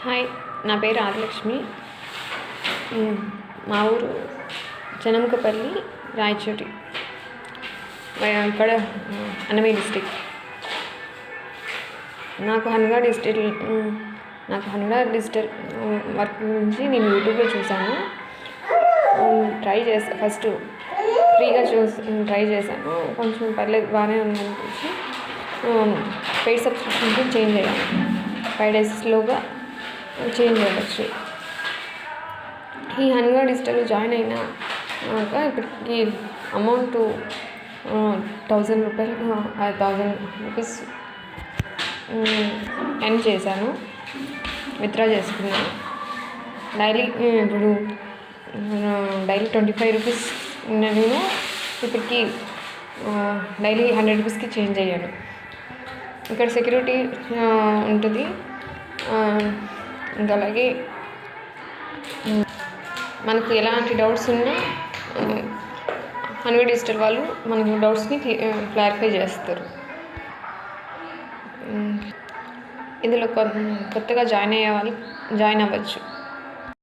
Hi, నా పేరు ఆదిలక్ష్మి. మా ఊరు జనముకపల్లి, రాయచోటి, ఇక్కడ అన్నమయ్య డిస్టిక్. నాకు హన్గా డిజిటల్ వర్క్ గురించి నేను యూట్యూబ్లో చూసాను. ఫస్ట్ ఫ్రీగా ట్రై చేశాను. కొంచెం పర్లేదు, బాగానే ఉందనిపించి పెయిడ్ సబ్స్క్రిప్షన్కి చేంజ్ అయ్యాను. 5 డేస్లోగా చేంజ్ అవ్వచ్చు. ఈ హన్గా డిజిటల్ జాయిన్ అయినాక ఇప్పటికి అమౌంట్ 1000 రూపీస్ ఎర్న్ చేశాను, విత్డ్రా చేసుకున్నాను. ఇప్పుడు డైలీ 25 రూపీస్ నేను ఇప్పటికి డైలీ 100 రూపీస్కి చేంజ్ అయ్యాను. ఇక్కడ సెక్యూరిటీ ఉంటుంది. ఇంకా అలాగే మనకు ఎలాంటి డౌట్స్ ఉన్నా హన్గా డిజిటల్ వాళ్ళు మనకు డౌట్స్ని క్లారిఫై చేస్తారు. ఇందులో కొత్తగా జాయిన్ అయ్యే వాళ్ళు జాయిన్ అవ్వచ్చు.